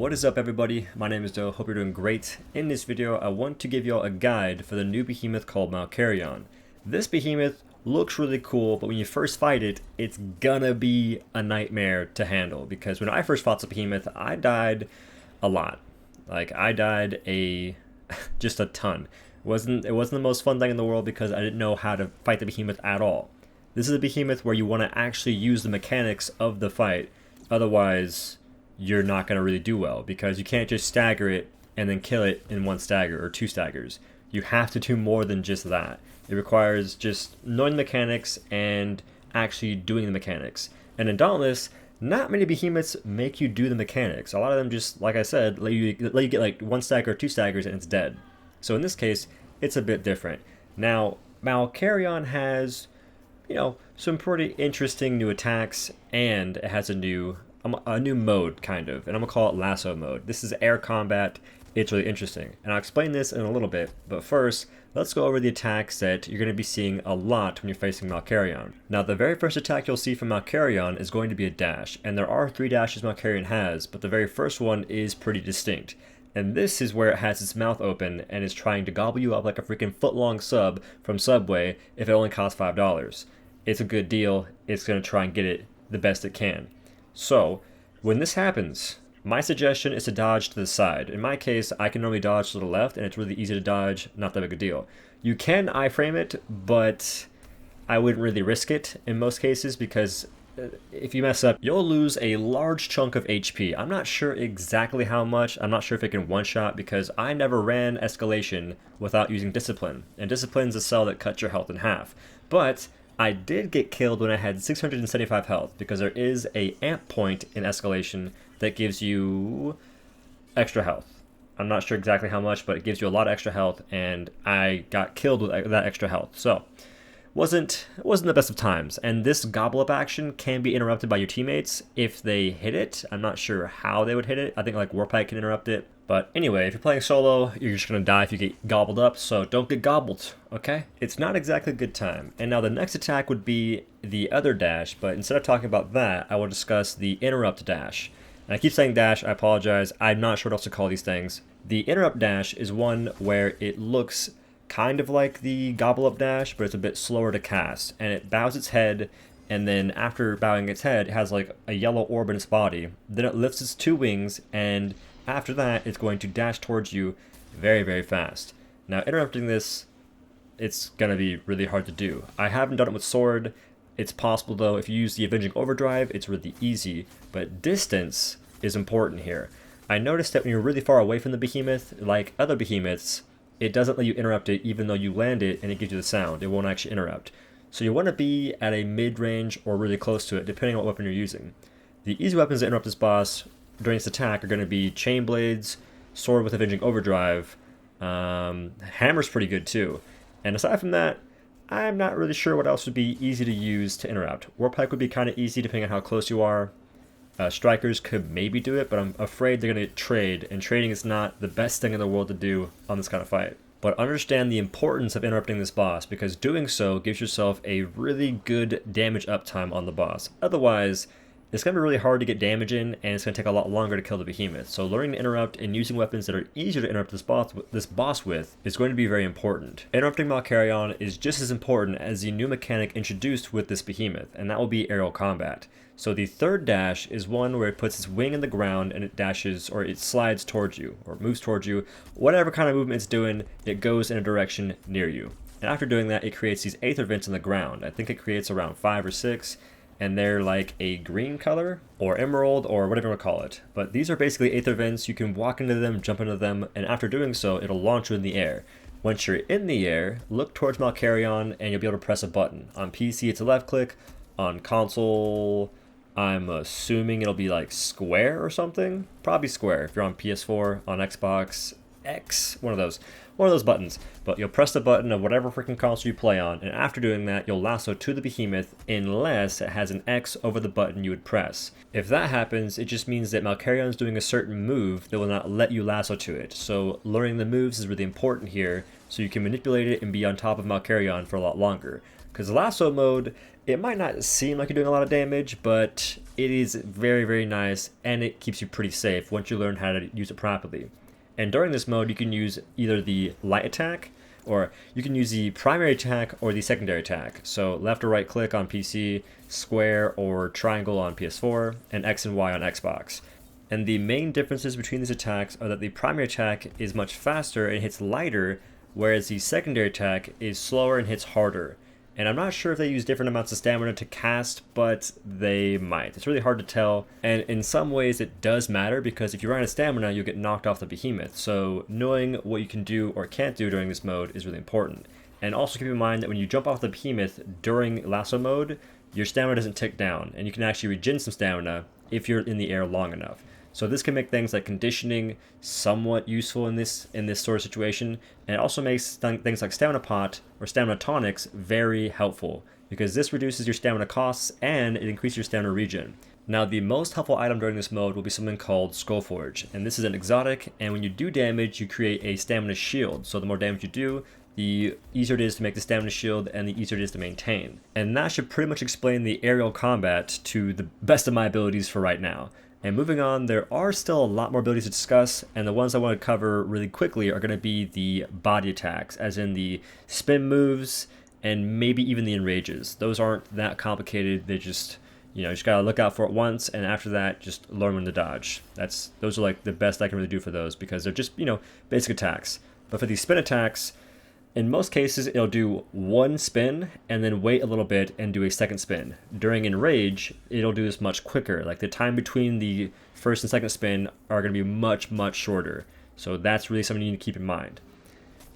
What is up, everybody? My name is OhDough. Hope you're doing great. In this video, I want to give you all a guide for the new behemoth called Malkarion. This behemoth looks really cool, but when you first fight it, it's gonna be a nightmare to handle, because when I first fought the behemoth, I died a lot. Like, I died just a ton. It wasn't the most fun thing in the world because I didn't know how to fight the behemoth at all. This is a behemoth where you want to actually use the mechanics of the fight, otherwise you're not going to really do well, because you can't just stagger it and then kill it in one stagger or two staggers. You have to do more than just that. It requires just knowing the mechanics and actually doing the mechanics. And in Dauntless, not many behemoths make you do the mechanics. A lot of them just, like I said, let you get like one stagger or two staggers and it's dead. So in this case, it's a bit different. Now, Malkarion has, some pretty interesting new attacks, and it has a new mode, kind of, and I'm gonna call it lasso mode. This is air combat. It's really interesting, and I'll explain this in a little bit, but first let's go over the attacks that you're going to be seeing a lot when you're facing Malkarion. Now, the very first attack you'll see from Malkarion is going to be a dash, and there are 3 dashes Malkarion has, but the very first one is pretty distinct. And this is where it has its mouth open and is trying to gobble you up like a freaking foot-long sub from Subway if it only costs $5. It's a good deal. It's going to try and get it the best it can. So, when this happens, my suggestion is to dodge to the side. In my case, I can normally dodge to the left, and it's really easy to dodge, not that big a deal. You can iframe it, but I wouldn't really risk it in most cases, because if you mess up, you'll lose a large chunk of HP. I'm not sure exactly how much. I'm not sure if it can one-shot, because I never ran escalation without using discipline, and discipline's a cell that cuts your health in half. But I did get killed when I had 675 health, because there is a amp point in escalation that gives you extra health. I'm not sure exactly how much, but it gives you a lot of extra health, and I got killed with that extra health. So, wasn't the best of times. And this gobble up action can be interrupted by your teammates if they hit it. I'm not sure how they would hit it. I think like Orb Attack can interrupt it. But anyway, if you're playing solo, you're just going to die if you get gobbled up, so don't get gobbled, okay? It's not exactly a good time. And now the next attack would be the other dash, but instead of talking about that, I will discuss the interrupt dash. And I keep saying dash, I apologize. I'm not sure what else to call these things. The interrupt dash is one where it looks kind of like the gobble up dash, but it's a bit slower to cast. And it bows its head, and then after bowing its head, it has like a yellow orb in its body. Then it lifts its 2 wings, and after that, it's going to dash towards you very, very fast. Now, interrupting this, it's going to be really hard to do. I haven't done it with sword. It's possible, though. If you use the Avenging Overdrive, it's really easy. But distance is important here. I noticed that when you're really far away from the behemoth, like other behemoths, it doesn't let you interrupt it even though you land it and it gives you the sound. It won't actually interrupt. So you want to be at a mid-range or really close to it, depending on what weapon you're using. The easy weapons that interrupt this boss during this attack are going to be Chain Blades, Sword with Avenging Overdrive, Hammer's pretty good too. And aside from that, I'm not really sure what else would be easy to use to interrupt. Orb Attack would be kind of easy depending on how close you are. Strikers could maybe do it, but I'm afraid they're going to trade, and trading is not the best thing in the world to do on this kind of fight. But understand the importance of interrupting this boss, because doing so gives yourself a really good damage uptime on the boss. Otherwise, it's going to be really hard to get damage in, and it's going to take a lot longer to kill the behemoth. So learning to interrupt and using weapons that are easier to interrupt this boss with is going to be very important. Interrupting Malkarion is just as important as the new mechanic introduced with this behemoth, and that will be aerial combat. So the third dash is one where it puts its wing in the ground and it dashes, or it slides towards you, or moves towards you. Whatever kind of movement it's doing, it goes in a direction near you. And after doing that, it creates these Aether Vents in the ground. I think it creates around 5 or 6. And they're like a green color, or emerald, or whatever you want to call it. But these are basically Aether Vents. You can walk into them, jump into them, and after doing so, it'll launch you in the air. Once you're in the air, look towards Malkarion, and you'll be able to press a button. On PC, it's a left click. On console, I'm assuming it'll be like square or something. Probably square if you're on PS4, on Xbox X, one of those. one of those buttons. But you'll press the button of whatever freaking console you play on, and after doing that, you'll lasso to the Behemoth unless it has an X over the button you would press. If that happens, it just means that Malkarion is doing a certain move that will not let you lasso to it. So learning the moves is really important here, so you can manipulate it and be on top of Malkarion for a lot longer. Because lasso mode, it might not seem like you're doing a lot of damage, but it is very, very nice, and it keeps you pretty safe once you learn how to use it properly. And during this mode, you can use either the light attack, or you can use the primary attack or the secondary attack. So left or right click on PC, square or triangle on PS4, and X and Y on Xbox. And the main differences between these attacks are that the primary attack is much faster and hits lighter, whereas the secondary attack is slower and hits harder. And I'm not sure if they use different amounts of stamina to cast, but they might. It's really hard to tell, and in some ways it does matter, because if you run out of stamina, you'll get knocked off the Behemoth. So knowing what you can do or can't do during this mode is really important. And also keep in mind that when you jump off the Behemoth during lasso mode, your stamina doesn't tick down, and you can actually regen some stamina if you're in the air long enough. So this can make things like conditioning somewhat useful in this sort of situation, and it also makes things like stamina pot or stamina tonics very helpful, because this reduces your stamina costs and it increases your stamina regen. Now the most helpful item during this mode will be something called Skullforge, and this is an exotic, and when you do damage you create a stamina shield, so the more damage you do, the easier it is to make the stamina shield and the easier it is to maintain. And that should pretty much explain the aerial combat to the best of my abilities for right now. And moving on, there are still a lot more abilities to discuss, and the ones I want to cover really quickly are going to be the body attacks, as in the spin moves and maybe even the enrages. Those aren't that complicated. They just, you just gotta look out for it once, and after that, just learn when to dodge. Those are like the best I can really do for those, because they're just, basic attacks. But for these spin attacks, in most cases, it'll do one spin and then wait a little bit and do a second spin. During Enrage, it'll do this much quicker. Like the time between the first and second spin are going to be much, much shorter. So that's really something you need to keep in mind.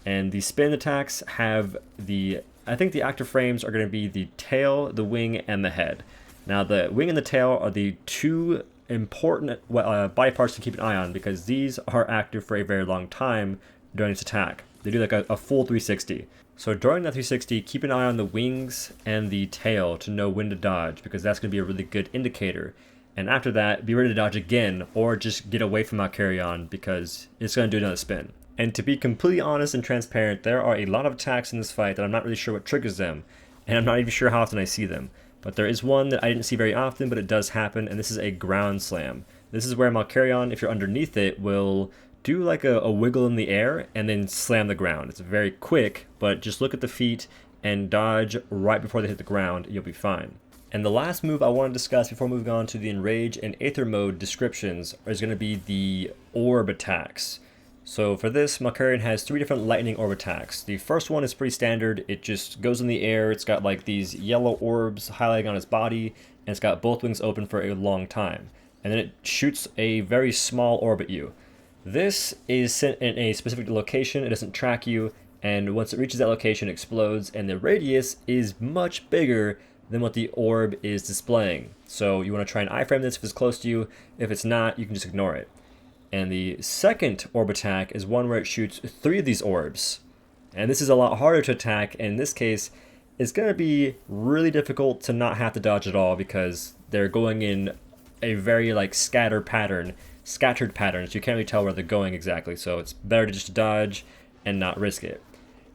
And the spin attacks have I think the active frames are going to be the tail, the wing, and the head. Now the wing and the tail are the two important body parts to keep an eye on, because these are active for a very long time during its attack. They do like a full 360. So during that 360, keep an eye on the wings and the tail to know when to dodge, because that's going to be a really good indicator. And after that, be ready to dodge again, or just get away from Malkarion, because it's going to do another spin. And to be completely honest and transparent, there are a lot of attacks in this fight that I'm not really sure what triggers them, and I'm not even sure how often I see them. But there is one that I didn't see very often, but it does happen, and this is a ground slam. This is where Malkarion, if you're underneath it, will do like a wiggle in the air and then slam the ground. It's very quick, but just look at the feet and dodge right before they hit the ground, you'll be fine. And the last move I want to discuss before moving on to the Enrage and Aether mode descriptions is going to be the Orb Attacks. So for this, Malkarion has 3 different lightning orb attacks. The first one is pretty standard. It just goes in the air. It's got like these yellow orbs highlighting on its body, and it's got both wings open for a long time. And then it shoots a very small orb at you. This is sent in a specific location. It doesn't track you, and once it reaches that location, it explodes, and the radius is much bigger than what the orb is displaying. So you want to try and iframe this if it's close to you. If it's not, you can just ignore it. And the second orb attack is one where it shoots 3 of these orbs. And this is a lot harder to attack, and in this case, it's going to be really difficult to not have to dodge at all, because they're going in a very scattered pattern, so you can't really tell where they're going exactly, so it's better to just dodge and not risk it.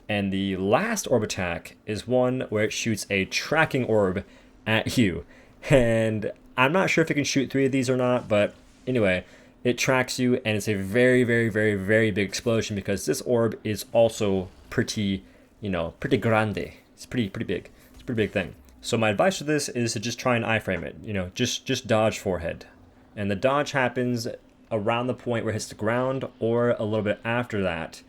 And the last orb attack is one where it shoots a tracking orb at you. And I'm not sure if it can shoot 3 of these or not, but anyway, it tracks you, and it's a very, very, very, very big explosion, because this orb is also pretty grande. It's pretty big. It's a pretty big thing. So my advice for this is to just try and iframe it. Just dodge forehead. And the dodge happens around the point where it hits the ground, or a little bit after that.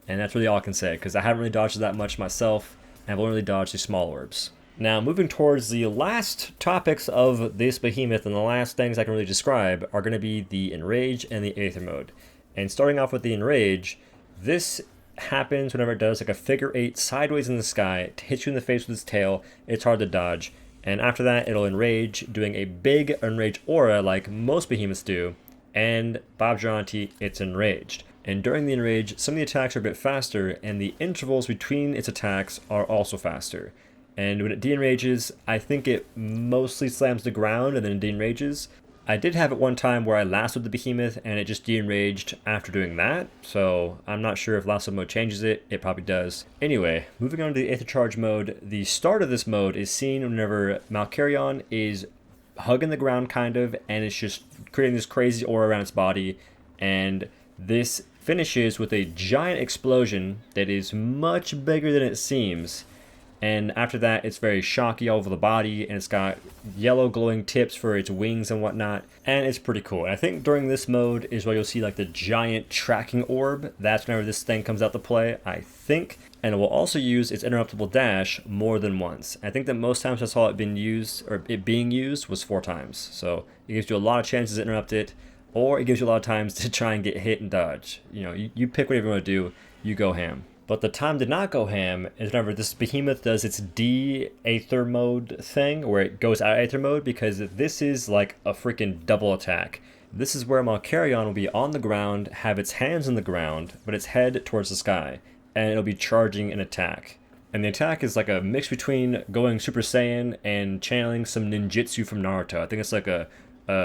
And that's really all I can say, because I haven't really dodged that much myself, and I've only really dodged the small orbs. Now, moving towards the last topics of this behemoth, and the last things I can really describe are going to be the Enrage and the Aether mode. And starting off with the Enrage, this happens whenever it does a figure 8 sideways in the sky to hit you in the face with its tail. It's hard to dodge. And after that, it'll Enrage, doing a big Enrage aura like most behemoths do, and Bob Jaunty, it's Enraged. And during the Enrage, some of the attacks are a bit faster, and the intervals between its attacks are also faster. And when it de-enrages, I think it mostly slams the ground and then de-enrages. I did have it one time where I lassoed the Behemoth and it just de-enraged after doing that, so I'm not sure if lasso mode changes it. It probably does. Anyway, moving on to the Aether Charge mode, the start of this mode is seen whenever Malkarion is hugging the ground kind of, and it's just creating this crazy aura around its body, and this finishes with a giant explosion that is much bigger than it seems. And after that, it's very shocky all over the body, and it's got yellow glowing tips for its wings and whatnot, and it's pretty cool. And I think during this mode is where you'll see like the giant tracking orb. That's whenever this thing comes out to play, I think. And it will also use its interruptible dash more than once. I think that most times I saw it being used was 4 times. So it gives you a lot of chances to interrupt it, or it gives you a lot of times to try and get hit and dodge. You know, you pick whatever you want to do, you go ham. But the time to not go ham is whenever this Behemoth does its de-Aether mode thing, where it goes out of Aether mode, because this is like a freaking double attack. This is where Malkarion will be on the ground, have its hands on the ground, but its head towards the sky, and it'll be charging an attack. And the attack is like a mix between going Super Saiyan and channeling some ninjutsu from Naruto. I think it's like a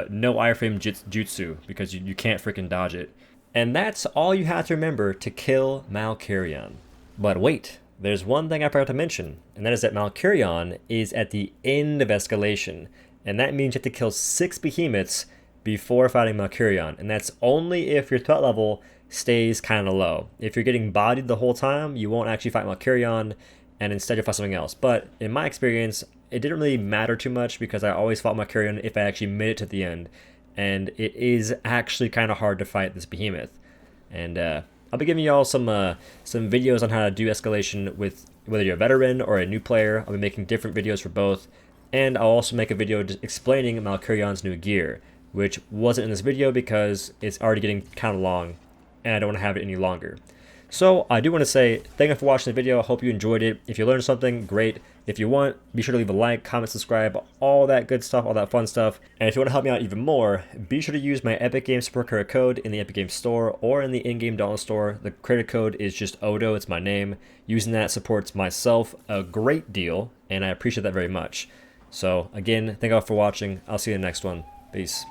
no iframe jutsu, because you can't freaking dodge it. And that's all you have to remember to kill Malkarion. But wait, there's one thing I forgot to mention, and that is that Malkarion is at the end of escalation, and that means you have to kill 6 behemoths before fighting Malkarion, and that's only if your threat level stays kind of low. If you're getting bodied the whole time, you won't actually fight Malkarion, and instead you'll fight something else. But in my experience, it didn't really matter too much, because I always fought Malkarion if I actually made it to the end. And it is actually kind of hard to fight this Behemoth. And I'll be giving y'all some videos on how to do escalation with whether you're a veteran or a new player. I'll be making different videos for both. And I'll also make a video just explaining Malkarion's new gear, which wasn't in this video because it's already getting kind of long, and I don't want to have it any longer. So I do want to say thank you for watching the video. I hope you enjoyed it. If you learned something, great. If you want, be sure to leave a like, comment, subscribe, all that good stuff, all that fun stuff. And if you want to help me out even more, be sure to use my Epic Games support creator code in the Epic Games store or in the in-game Dauntless store. The creator code is just OhDough, it's my name. Using that supports myself a great deal, and I appreciate that very much. So again, thank you all for watching. I'll see you in the next one. Peace.